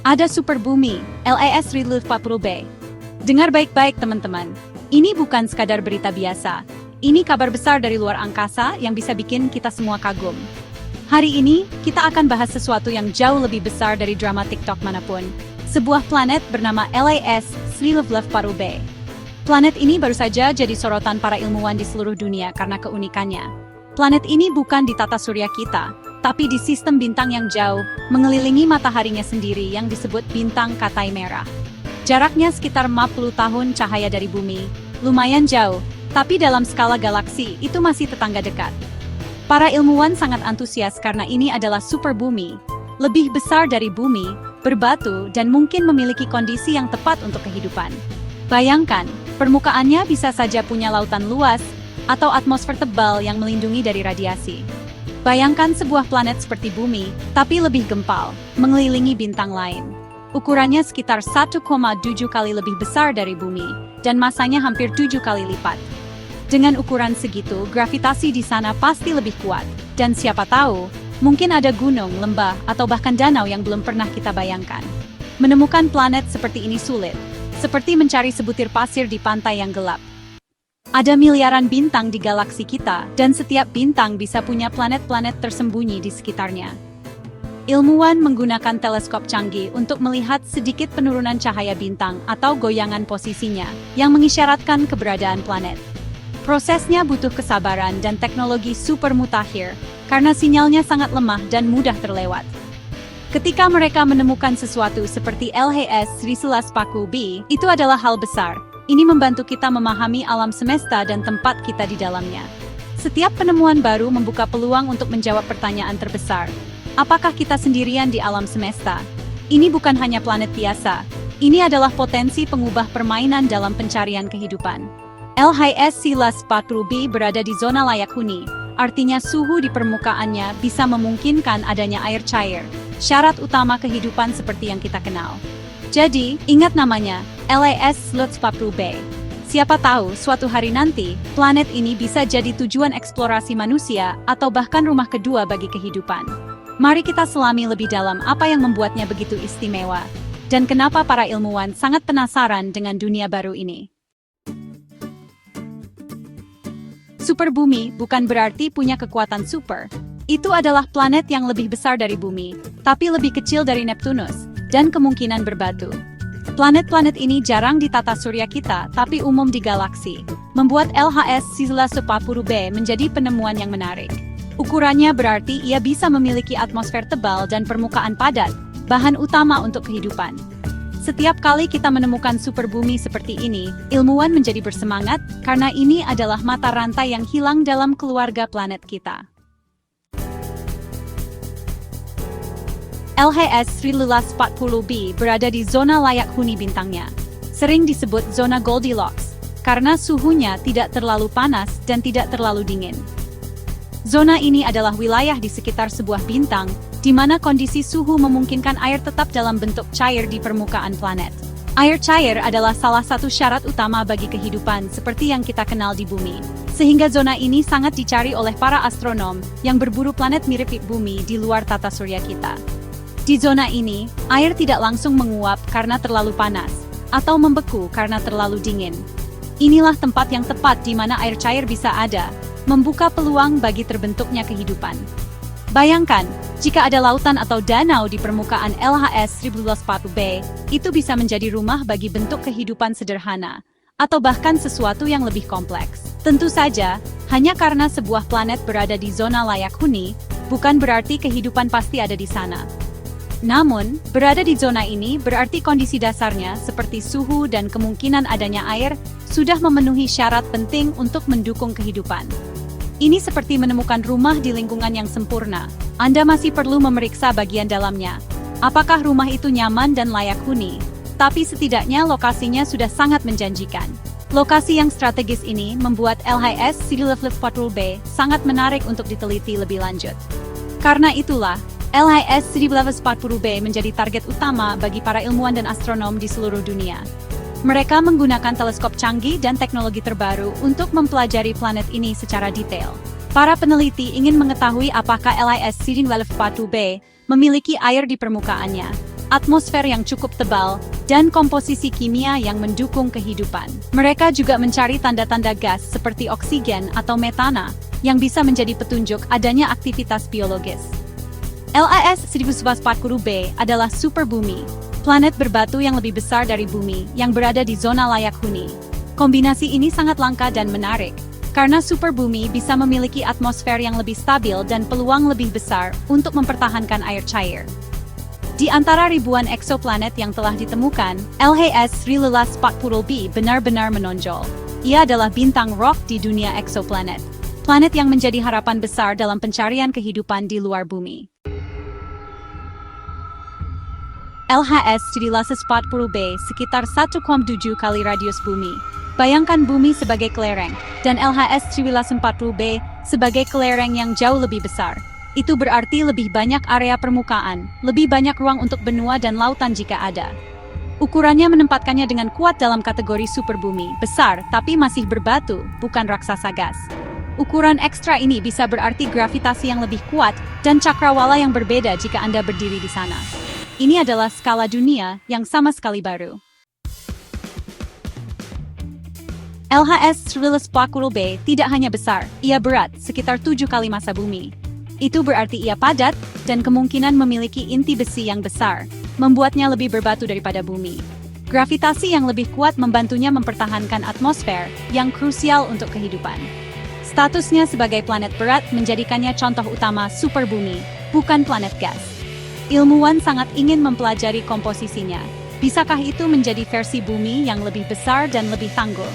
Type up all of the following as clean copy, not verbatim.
Ada super bumi, LAS 1040b. Dengar baik-baik teman-teman, ini bukan sekadar berita biasa. Ini kabar besar dari luar angkasa yang bisa bikin kita semua kagum. Hari ini, kita akan bahas sesuatu yang jauh lebih besar dari drama TikTok manapun. Sebuah planet bernama LAS 1040b. Planet ini baru saja jadi sorotan para ilmuwan di seluruh dunia karena keunikannya. Planet ini bukan di tata surya kita, tapi di sistem bintang yang jauh, mengelilingi mataharinya sendiri yang disebut bintang Katai Merah. Jaraknya sekitar 50 tahun cahaya dari bumi, lumayan jauh, tapi dalam skala galaksi itu masih tetangga dekat. Para ilmuwan sangat antusias karena ini adalah super bumi, lebih besar dari bumi, berbatu, dan mungkin memiliki kondisi yang tepat untuk kehidupan. Bayangkan, permukaannya bisa saja punya lautan luas, atau atmosfer tebal yang melindungi dari radiasi. Bayangkan sebuah planet seperti bumi, tapi lebih gempal, mengelilingi bintang lain. Ukurannya sekitar 1,7 kali lebih besar dari bumi, dan masanya hampir 7 kali lipat. Dengan ukuran segitu, gravitasi di sana pasti lebih kuat. Dan siapa tahu, mungkin ada gunung, lembah, atau bahkan danau yang belum pernah kita bayangkan. Menemukan planet seperti ini sulit, seperti mencari sebutir pasir di pantai yang gelap. Ada miliaran bintang di galaksi kita, dan setiap bintang bisa punya planet-planet tersembunyi di sekitarnya. Ilmuwan menggunakan teleskop canggih untuk melihat sedikit penurunan cahaya bintang atau goyangan posisinya, yang mengisyaratkan keberadaan planet. Prosesnya butuh kesabaran dan teknologi super mutakhir, karena sinyalnya sangat lemah dan mudah terlewat. Ketika mereka menemukan sesuatu seperti LHS 1040b, itu adalah hal besar. Ini membantu kita memahami alam semesta dan tempat kita di dalamnya. Setiap penemuan baru membuka peluang untuk menjawab pertanyaan terbesar. Apakah kita sendirian di alam semesta? Ini bukan hanya planet biasa. Ini adalah potensi pengubah permainan dalam pencarian kehidupan. LHS 1040b berada di zona layak huni, artinya suhu di permukaannya bisa memungkinkan adanya air cair, syarat utama kehidupan seperti yang kita kenal. Jadi, ingat namanya, LAS 1040b. Siapa tahu suatu hari nanti, planet ini bisa jadi tujuan eksplorasi manusia atau bahkan rumah kedua bagi kehidupan. Mari kita selami lebih dalam apa yang membuatnya begitu istimewa, dan kenapa para ilmuwan sangat penasaran dengan dunia baru ini. Super bumi bukan berarti punya kekuatan super. Itu adalah planet yang lebih besar dari bumi, tapi lebih kecil dari Neptunus, dan kemungkinan berbatu. Planet-planet ini jarang di tata surya kita, tapi umum di galaksi, membuat LHS 1040b menjadi penemuan yang menarik. Ukurannya berarti ia bisa memiliki atmosfer tebal dan permukaan padat, bahan utama untuk kehidupan. Setiap kali kita menemukan super bumi seperti ini, ilmuwan menjadi bersemangat, karena ini adalah mata rantai yang hilang dalam keluarga planet kita. LHS 1040b berada di zona layak huni bintangnya. Sering disebut zona Goldilocks, karena suhunya tidak terlalu panas dan tidak terlalu dingin. Zona ini adalah wilayah di sekitar sebuah bintang, di mana kondisi suhu memungkinkan air tetap dalam bentuk cair di permukaan planet. Air cair adalah salah satu syarat utama bagi kehidupan seperti yang kita kenal di bumi. Sehingga zona ini sangat dicari oleh para astronom yang berburu planet mirip bumi di luar tata surya kita. Di zona ini, air tidak langsung menguap karena terlalu panas, atau membeku karena terlalu dingin. Inilah tempat yang tepat di mana air cair bisa ada, membuka peluang bagi terbentuknya kehidupan. Bayangkan, jika ada lautan atau danau di permukaan LHS 1040b, itu bisa menjadi rumah bagi bentuk kehidupan sederhana, atau bahkan sesuatu yang lebih kompleks. Tentu saja, hanya karena sebuah planet berada di zona layak huni, bukan berarti kehidupan pasti ada di sana. Namun, berada di zona ini berarti kondisi dasarnya seperti suhu dan kemungkinan adanya air sudah memenuhi syarat penting untuk mendukung kehidupan. Ini seperti menemukan rumah di lingkungan yang sempurna. Anda masih perlu memeriksa bagian dalamnya. Apakah rumah itu nyaman dan layak huni? Tapi setidaknya lokasinya sudah sangat menjanjikan. Lokasi yang strategis ini membuat LHS 1040b sangat menarik untuk diteliti lebih lanjut. Karena itulah, LHS 1040b menjadi target utama bagi para ilmuwan dan astronom di seluruh dunia. Mereka menggunakan teleskop canggih dan teknologi terbaru untuk mempelajari planet ini secara detail. Para peneliti ingin mengetahui apakah LHS 1040b memiliki air di permukaannya. atmosfer yang cukup tebal, dan komposisi kimia yang mendukung kehidupan. Mereka juga mencari tanda-tanda gas seperti oksigen atau metana, yang bisa menjadi petunjuk adanya aktivitas biologis. LAS 1140b adalah superbumi, planet berbatu yang lebih besar dari bumi yang berada di zona layak huni. Kombinasi ini sangat langka dan menarik, karena superbumi bisa memiliki atmosfer yang lebih stabil dan peluang lebih besar untuk mempertahankan air cair. Di antara ribuan eksoplanet yang telah ditemukan, LHS 1140b benar-benar menonjol. Ia adalah bintang rock di dunia eksoplanet, planet yang menjadi harapan besar dalam pencarian kehidupan di luar bumi. LHS 1140b sekitar 1,7 kali radius bumi. Bayangkan bumi sebagai kelereng, dan LHS 1140b sebagai kelereng yang jauh lebih besar. Itu berarti lebih banyak area permukaan, lebih banyak ruang untuk benua dan lautan jika ada. Ukurannya menempatkannya dengan kuat dalam kategori superbumi, besar tapi masih berbatu, bukan raksasa gas. Ukuran ekstra ini bisa berarti gravitasi yang lebih kuat dan cakrawala yang berbeda jika Anda berdiri di sana. Ini adalah skala dunia yang sama sekali baru. LHS 1140b tidak hanya besar, ia berat, sekitar 7 kali massa bumi. Itu berarti ia padat, dan kemungkinan memiliki inti besi yang besar, membuatnya lebih berbatu daripada bumi. Gravitasi yang lebih kuat membantunya mempertahankan atmosfer, yang krusial untuk kehidupan. Statusnya sebagai planet berat menjadikannya contoh utama superbumi, bukan planet gas. Ilmuwan sangat ingin mempelajari komposisinya. Bisakah itu menjadi versi bumi yang lebih besar dan lebih tangguh?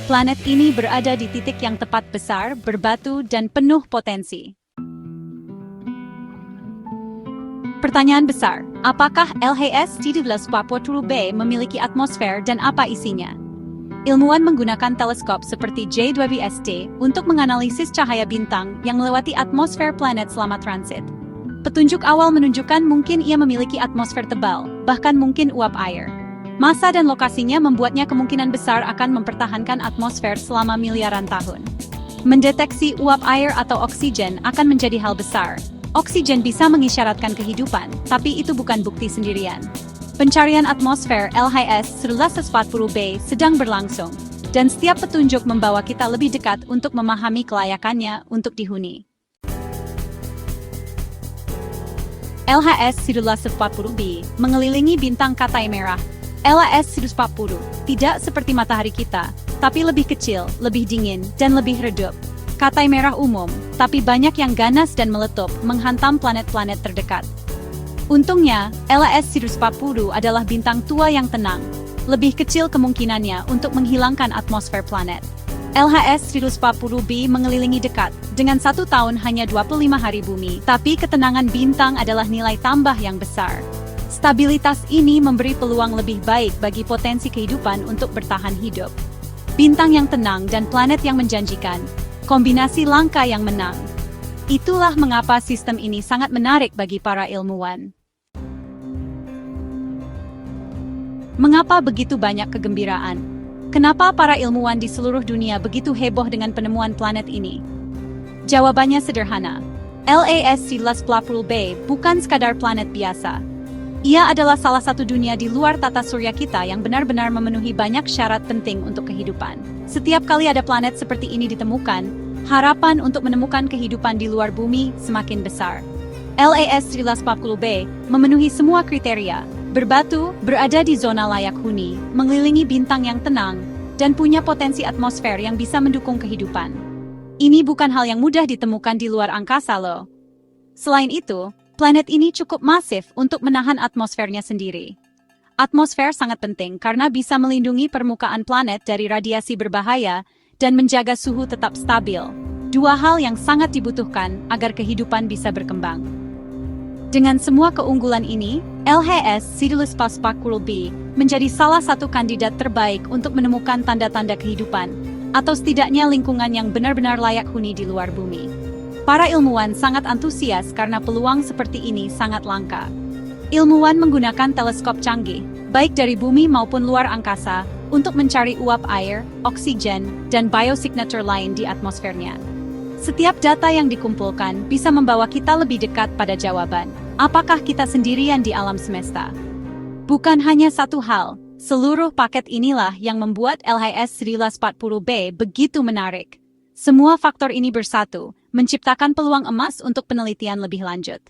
Planet ini berada di titik yang tepat besar, berbatu, dan penuh potensi. Pertanyaan besar, apakah LHS 1140b memiliki atmosfer dan apa isinya? Ilmuwan menggunakan teleskop seperti JWST untuk menganalisis cahaya bintang yang melewati atmosfer planet selama transit. Petunjuk awal menunjukkan mungkin ia memiliki atmosfer tebal, bahkan mungkin uap air. Massa dan lokasinya membuatnya kemungkinan besar akan mempertahankan atmosfer selama miliaran tahun. Mendeteksi uap air atau oksigen akan menjadi hal besar. Oksigen bisa mengisyaratkan kehidupan, tapi itu bukan bukti sendirian. Pencarian atmosfer LHS 1140b sedang berlangsung, dan setiap petunjuk membawa kita lebih dekat untuk memahami kelayakannya untuk dihuni. LHS 1140b mengelilingi bintang Katai Merah. LHS 1140 tidak seperti matahari kita, tapi lebih kecil, lebih dingin, dan lebih redup. Katai merah umum, tapi banyak yang ganas dan meletup menghantam planet-planet terdekat. Untungnya, LHS 1140 adalah bintang tua yang tenang, lebih kecil kemungkinannya untuk menghilangkan atmosfer planet. LHS 1140b mengelilingi dekat, dengan 1 tahun hanya 25 hari bumi, tapi ketenangan bintang adalah nilai tambah yang besar. Stabilitas ini memberi peluang lebih baik bagi potensi kehidupan untuk bertahan hidup. Bintang yang tenang dan planet yang menjanjikan, kombinasi langka yang menang. Itulah mengapa sistem ini sangat menarik bagi para ilmuwan. Mengapa begitu banyak kegembiraan? Kenapa para ilmuwan di seluruh dunia begitu heboh dengan penemuan planet ini? Jawabannya sederhana. LHS 1140b bukan sekadar planet biasa. Ia adalah salah satu dunia di luar tata surya kita yang benar-benar memenuhi banyak syarat penting untuk kehidupan. Setiap kali ada planet seperti ini ditemukan, harapan untuk menemukan kehidupan di luar bumi semakin besar. LHS 1140b memenuhi semua kriteria, berbatu, berada di zona layak huni, mengelilingi bintang yang tenang, dan punya potensi atmosfer yang bisa mendukung kehidupan. Ini bukan hal yang mudah ditemukan di luar angkasa loh. Selain itu, planet ini cukup masif untuk menahan atmosfernya sendiri. Atmosfer sangat penting karena bisa melindungi permukaan planet dari radiasi berbahaya dan menjaga suhu tetap stabil. Dua hal yang sangat dibutuhkan agar kehidupan bisa berkembang. Dengan semua keunggulan ini, LHS 1140b menjadi salah satu kandidat terbaik untuk menemukan tanda-tanda kehidupan, atau setidaknya lingkungan yang benar-benar layak huni di luar bumi. Para ilmuwan sangat antusias karena peluang seperti ini sangat langka. Ilmuwan menggunakan teleskop canggih, baik dari bumi maupun luar angkasa, untuk mencari uap air, oksigen, dan biosignature lain di atmosfernya. Setiap data yang dikumpulkan bisa membawa kita lebih dekat pada jawaban, apakah kita sendirian di alam semesta? Bukan hanya satu hal, seluruh paket inilah yang membuat LHS 1140b begitu menarik. Semua faktor ini bersatu, menciptakan peluang emas untuk penelitian lebih lanjut.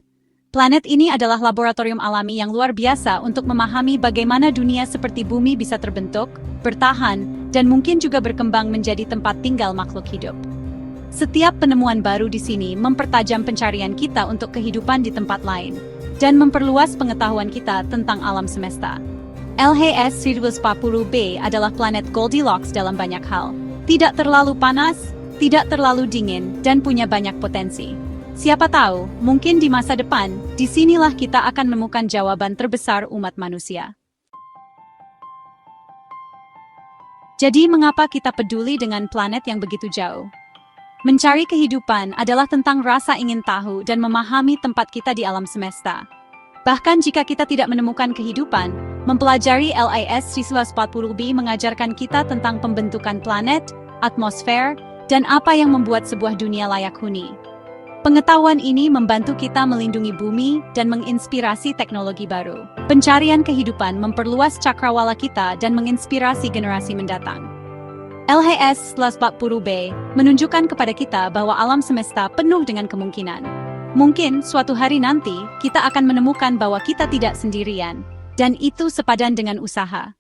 Planet ini adalah laboratorium alami yang luar biasa untuk memahami bagaimana dunia seperti bumi bisa terbentuk, bertahan, dan mungkin juga berkembang menjadi tempat tinggal makhluk hidup. Setiap penemuan baru di sini mempertajam pencarian kita untuk kehidupan di tempat lain, dan memperluas pengetahuan kita tentang alam semesta. LHS 1140b adalah planet Goldilocks dalam banyak hal. Tidak terlalu panas, tidak terlalu dingin, dan punya banyak potensi. Siapa tahu, mungkin di masa depan, disinilah kita akan menemukan jawaban terbesar umat manusia. Jadi mengapa kita peduli dengan planet yang begitu jauh? Mencari kehidupan adalah tentang rasa ingin tahu dan memahami tempat kita di alam semesta. Bahkan jika kita tidak menemukan kehidupan, mempelajari LHS 1140b mengajarkan kita tentang pembentukan planet, atmosfer, dan apa yang membuat sebuah dunia layak huni. Pengetahuan ini membantu kita melindungi bumi dan menginspirasi teknologi baru. Pencarian kehidupan memperluas cakrawala kita dan menginspirasi generasi mendatang. LHS 1140b menunjukkan kepada kita bahwa alam semesta penuh dengan kemungkinan. Mungkin suatu hari nanti kita akan menemukan bahwa kita tidak sendirian, dan itu sepadan dengan usaha.